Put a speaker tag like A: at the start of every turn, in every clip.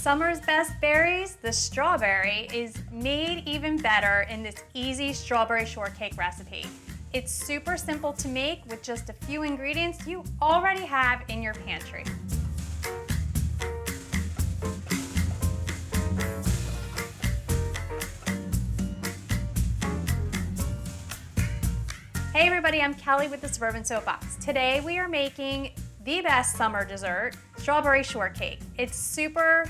A: Summer's best berries, the strawberry, is made even better in this easy strawberry shortcake recipe. It's super simple to make with just a few ingredients you already have in your pantry. Hey everybody, I'm Kelly with the Suburban Soapbox. Today we are making the best summer dessert, strawberry shortcake. It's super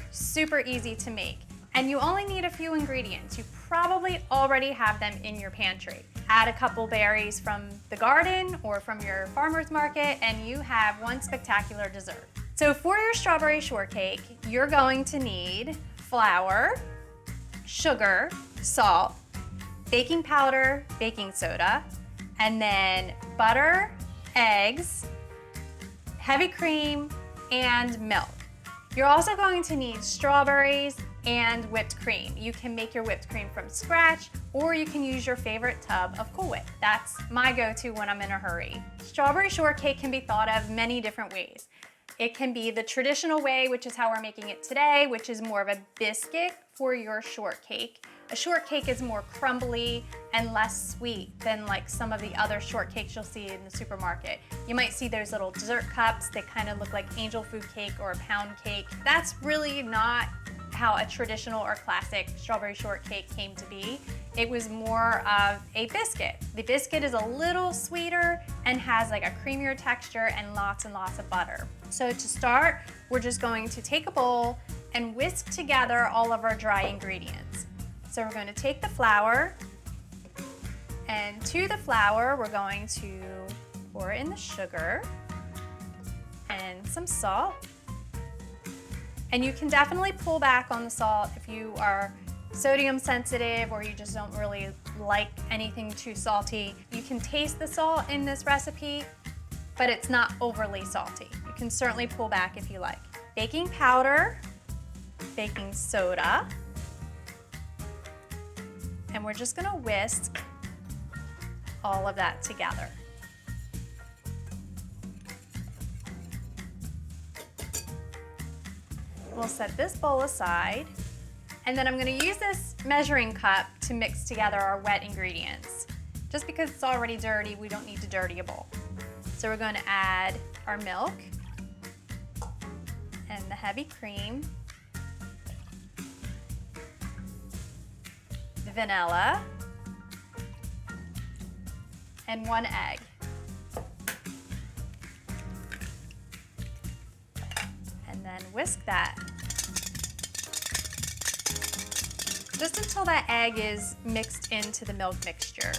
A: easy to make, and you only need a few ingredients. You probably already have them in your pantry. Add a couple berries from the garden or from your farmer's market and you have one spectacular dessert. So for your strawberry shortcake, you're going to need flour, sugar, salt, baking powder, baking soda, and then butter, eggs, heavy cream, and milk. You're also going to need strawberries and whipped cream. You can make your whipped cream from scratch, or you can use your favorite tub of Cool Whip. That's my go-to when I'm in a hurry. Strawberry shortcake can be thought of many different ways. It can be the traditional way, which is how we're making it today, which is more of a biscuit for your shortcake. A shortcake is more crumbly and less sweet than like some of the other shortcakes you'll see in the supermarket. You might see those little dessert cups. They kind of look like angel food cake or a pound cake. That's really not how a traditional or classic strawberry shortcake came to be. It was more of a biscuit. The biscuit is a little sweeter and has like a creamier texture and lots of butter. So to start, we're just going to take a bowl and whisk together all of our dry ingredients. So we're going to take the flour, and to the flour we're going to pour in the sugar and some salt. And you can definitely pull back on the salt if you are sodium sensitive or you just don't really like anything too salty. You can taste the salt in this recipe, but it's not overly salty. You can certainly pull back if you like. Baking powder, baking soda, and we're just gonna whisk all of that together. We'll set this bowl aside, and then I'm gonna use this measuring cup to mix together our wet ingredients. Just because it's already dirty, we don't need to dirty a bowl. So we're gonna add our milk and the heavy cream, the vanilla, and one egg. And then whisk that. Just until that egg is mixed into the milk mixture.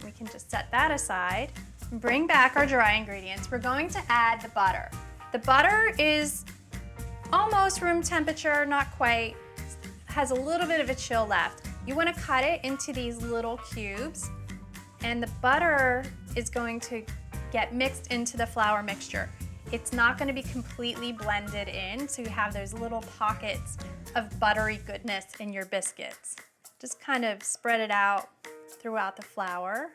A: We can just set that aside. Bring back our dry ingredients. We're going to add the butter. The butter is almost room temperature, not quite. Has a little bit of a chill left. You want to cut it into these little cubes, and the butter is going to get mixed into the flour mixture. It's not going to be completely blended in, so you have those little pockets of buttery goodness in your biscuits. Just kind of spread it out throughout the flour.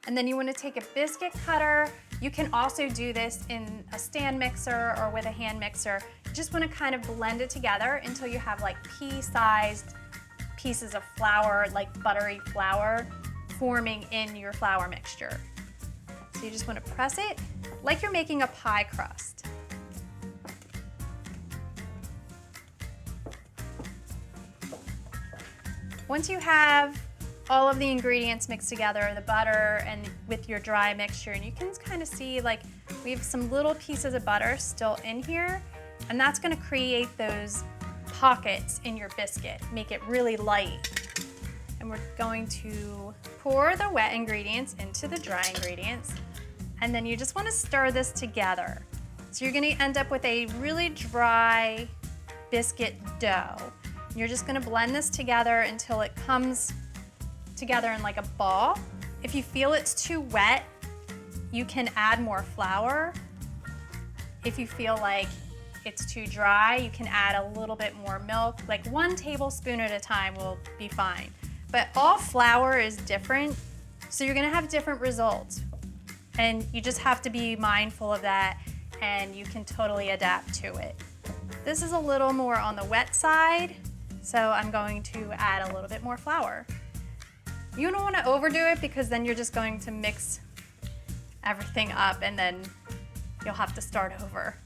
A: And then you want to take a biscuit cutter. You can also do this in a stand mixer or with a hand mixer. You just want to kind of blend it together until you have like pea-sized pieces of flour, like buttery flour, forming in your flour mixture. So you just want to press it like you're making a pie crust. Once you have all of the ingredients mixed together, the butter and with your dry mixture, and you can kind of see like we have some little pieces of butter still in here, and that's going to create those pockets in your biscuit, make it really light. And we're going to pour the wet ingredients into the dry ingredients, and then you just want to stir this together. So you're going to end up with a really dry biscuit dough. You're just going to blend this together until it comes together in like a ball. If you feel it's too wet, you can add more flour. If you feel like it's too dry, you can add a little bit more milk. Like 1 tablespoon at a time will be fine. But all flour is different, so you're gonna have different results. And you just have to be mindful of that and you can totally adapt to it. This is a little more on the wet side, so I'm going to add a little bit more flour. You don't want to overdo it because then you're just going to mix everything up and then you'll have to start over.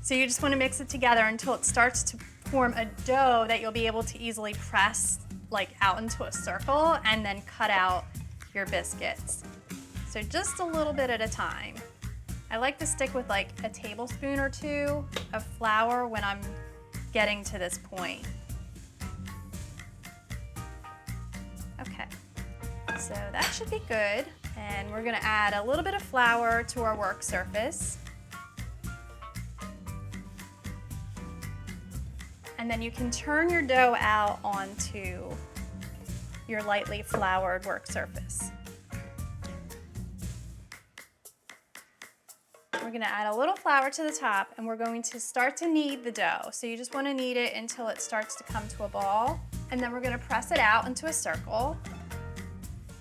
A: So you just want to mix it together until it starts to form a dough that you'll be able to easily press like out into a circle and then cut out your biscuits. So just a little bit at a time. I like to stick with like a tablespoon or two of flour when I'm getting to this point. Okay, so that should be good. And we're gonna add a little bit of flour to our work surface. And then you can turn your dough out onto your lightly floured work surface. We're gonna add a little flour to the top and we're going to start to knead the dough. So you just wanna knead it until it starts to come to a ball. And then we're gonna press it out into a circle.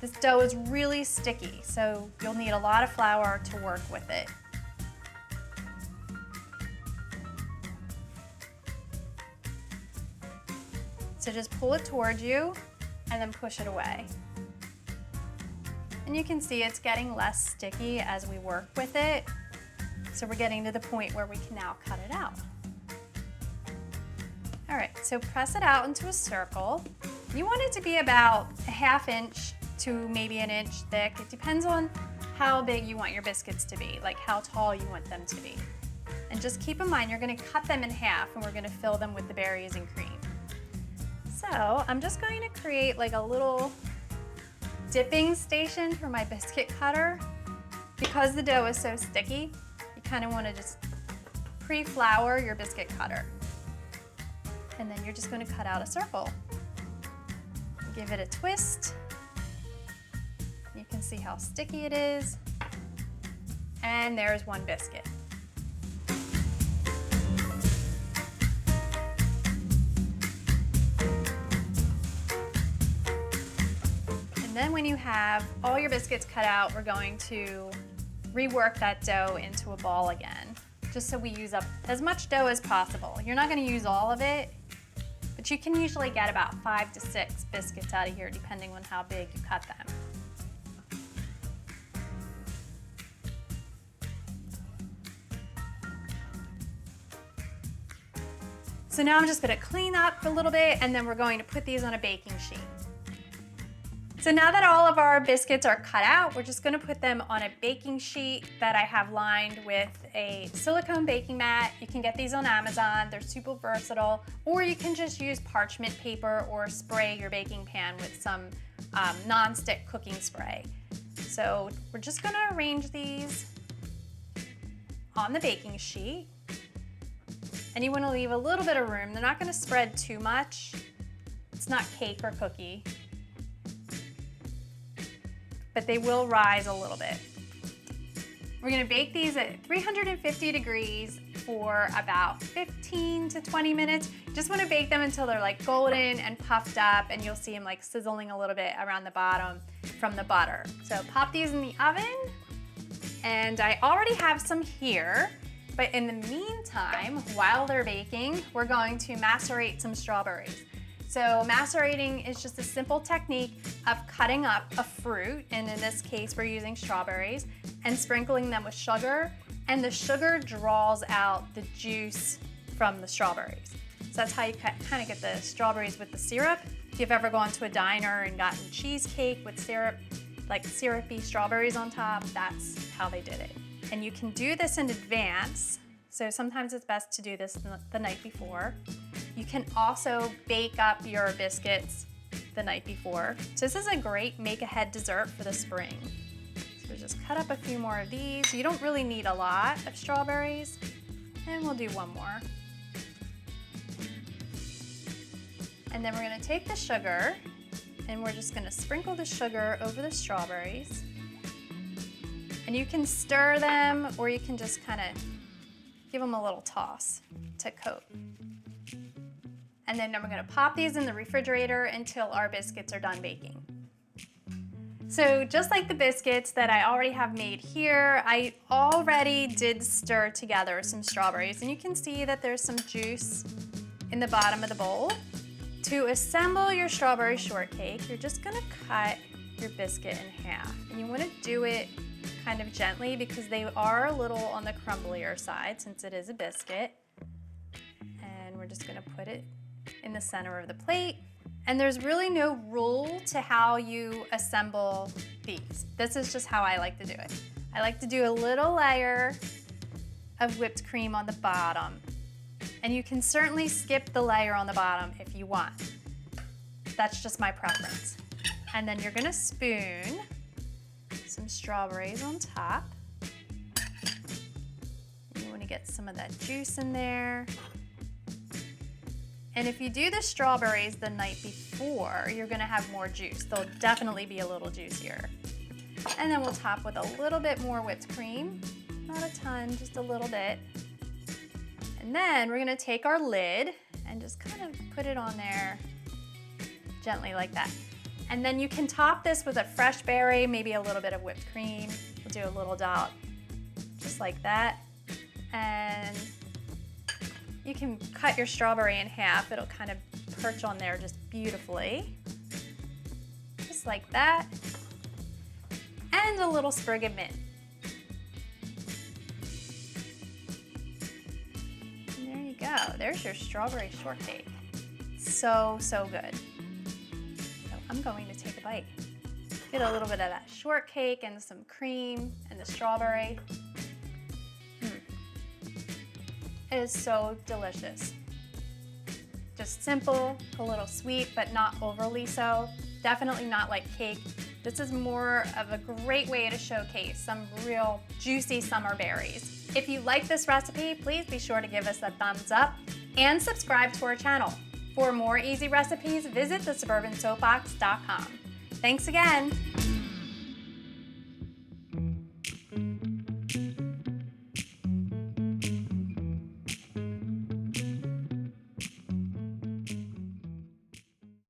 A: This dough is really sticky, so you'll need a lot of flour to work with it. So just pull it towards you and then push it away. And you can see it's getting less sticky as we work with it. So we're getting to the point where we can now cut it out. All right, so press it out into a circle. You want it to be about a ½ inch to maybe an inch thick. It depends on how big you want your biscuits to be, like how tall you want them to be. And just keep in mind, you're gonna cut them in half and we're gonna fill them with the berries and cream. So I'm just going to create like a little dipping station for my biscuit cutter. Because the dough is so sticky, you kind of want to just pre-flour your biscuit cutter. And then you're just going to cut out a circle. Give it a twist. You can see how sticky it is. And there's one biscuit. And then when you have all your biscuits cut out, we're going to rework that dough into a ball again, just so we use up as much dough as possible. You're not going to use all of it, but you can usually get about 5 to 6 biscuits out of here, depending on how big you cut them. So now I'm just going to clean up a little bit, and then we're going to put these on a baking sheet. So now that all of our biscuits are cut out, we're just gonna put them on a baking sheet that I have lined with a silicone baking mat. You can get these on Amazon, they're super versatile, or you can just use parchment paper or spray your baking pan with some non-stick cooking spray. So we're just gonna arrange these on the baking sheet. And you wanna leave a little bit of room. They're not gonna spread too much. It's not cake or cookie, but they will rise a little bit. We're gonna bake these at 350 degrees for about 15 to 20 minutes. Just wanna bake them until they're like golden and puffed up, and you'll see them like sizzling a little bit around the bottom from the butter. So pop these in the oven, and I already have some here, but in the meantime, while they're baking, we're going to macerate some strawberries. So macerating is just a simple technique of cutting up a fruit, and in this case we're using strawberries, and sprinkling them with sugar, and the sugar draws out the juice from the strawberries. So that's how you kind of get the strawberries with the syrup. If you've ever gone to a diner and gotten cheesecake with syrup, like syrupy strawberries on top, that's how they did it. And you can do this in advance, so sometimes it's best to do this the night before. You can also bake up your biscuits the night before. So this is a great make-ahead dessert for the spring. So just cut up a few more of these. You don't really need a lot of strawberries, and we'll do one more. And then we're gonna take the sugar, and we're just gonna sprinkle the sugar over the strawberries. And you can stir them, or you can just kind of give them a little toss to coat. And then we're gonna pop these in the refrigerator until our biscuits are done baking. So just like the biscuits that I already have made here, I already did stir together some strawberries, and you can see that there's some juice in the bottom of the bowl. To assemble your strawberry shortcake, you're just gonna cut your biscuit in half, and you wanna do it kind of gently because they are a little on the crumblier side since it is a biscuit. And we're just gonna put it in the center of the plate. And there's really no rule to how you assemble these. This is just how I like to do it. I like to do a little layer of whipped cream on the bottom. And you can certainly skip the layer on the bottom if you want. That's just my preference. And then you're gonna spoon some strawberries on top. You wanna get some of that juice in there. And if you do the strawberries the night before, you're gonna have more juice. They'll definitely be a little juicier. And then we'll top with a little bit more whipped cream. Not a ton, just a little bit. And then we're gonna take our lid and just kind of put it on there gently like that. And then you can top this with a fresh berry, maybe a little bit of whipped cream. We'll do a little dot just like that. And you can cut your strawberry in half. It'll kind of perch on there just beautifully. Just like that. And a little sprig of mint. And there you go. There's your strawberry shortcake. So, so good. So I'm going to take a bite. Get a little bit of that shortcake and some cream and the strawberry. It is so delicious. Just simple, a little sweet, but not overly so. Definitely not like cake. This is more of a great way to showcase some real juicy summer berries. If you like this recipe, please be sure to give us a thumbs up and subscribe to our channel. For more easy recipes, visit thesuburbansoapbox.com. Thanks again.